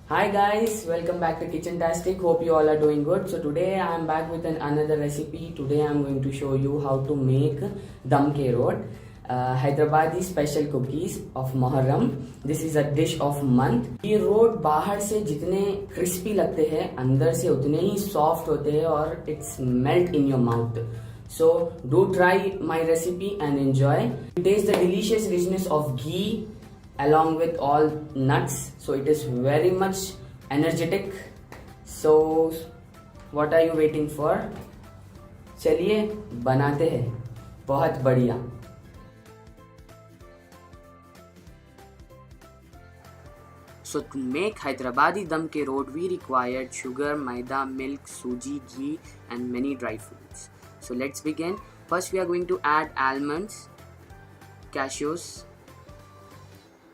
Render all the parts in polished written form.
Hi guys, welcome back to Kitchen-tastic. Hope you all are doing good. So today I am back with another recipe. Today I am going to show you how to make dum ke roat, Hyderabadi special cookies of Muharram. This is a dish of month. ये road बाहर से जितने crispy लगते हैं अंदर से उतने ही soft होते हैं और it's melt in your mouth. So do try my recipe and enjoy. Taste the delicious richness of ghee along with all nuts, so it is very much energetic. So what are you waiting for? चलिए बनाते हैं. बहुत बढ़िया. So to make Hyderabadi dum ke roat, we required sugar, maida, milk, suji, ghee and many dry fruits. So let's begin. First we are going to add almonds, cashews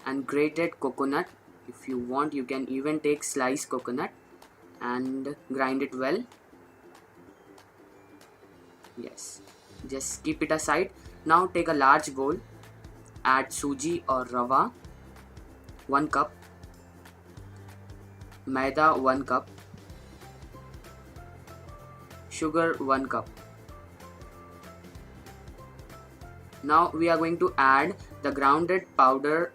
and grated coconut. If you want, you can even take sliced coconut and grind it well. Yes, just keep it aside. Now take a large bowl, add suji or rava 1 cup, maida 1 cup, sugar 1 cup. Now we are going to add the grounded powder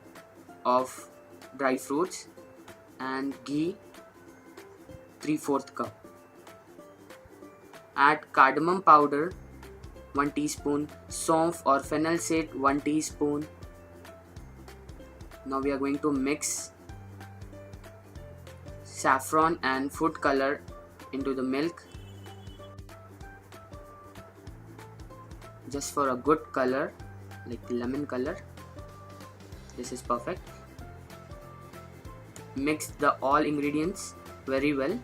of dry fruits and ghee 3/4 cup. Add cardamom powder 1 teaspoon, saunf or fennel seed 1 teaspoon. Now we are going to mix saffron and food color into the milk just for a good color, like lemon color. This is perfect. Mix the all ingredients very well.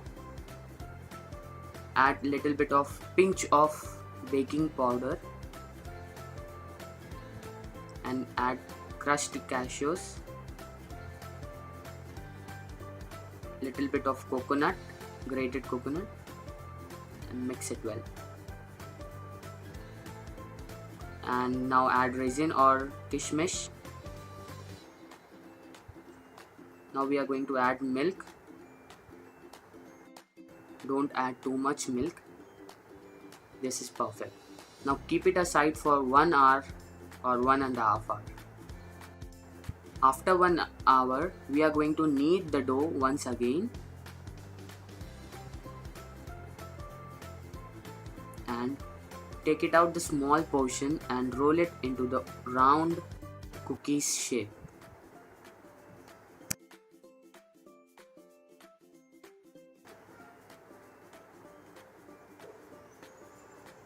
Add little bit of pinch of baking powder and add crushed cashews, little bit of coconut, grated coconut, and mix it well. And now add raisin or kishmish. Now we are going to add milk. Don't add too much milk. This is perfect. Now keep it aside for 1 hour or 1.5 hours. After 1 hour, we are going to knead the dough once again and take it out the small portion and roll it into the round cookies shape.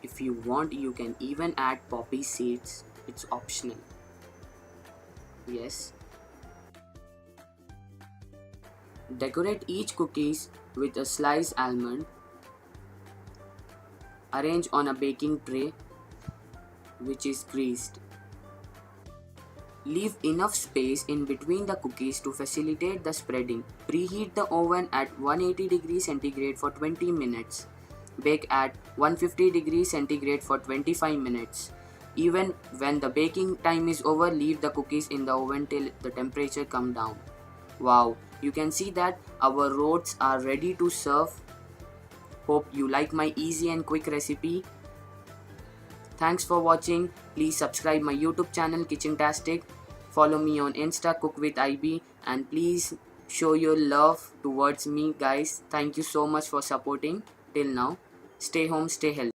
If you want, you can even add poppy seeds. It's optional. Yes. Decorate each cookies with a sliced almond. Arrange on a baking tray which is greased. Leave enough space in between the cookies to facilitate the spreading. Preheat the oven at 180 degrees centigrade for 20 minutes. Bake at 150 degrees centigrade for 25 minutes. Even when the baking time is over, leave the cookies in the oven till the temperature comes down. Wow, you can see that our roats are ready to serve. Hope you like my easy and quick recipe. Thanks for watching. Please subscribe my YouTube channel Kitchen-tastic. Follow me on Insta Cook with IB, and please show your love towards me, guys. Thank you so much for supporting till now. Stay home, stay healthy.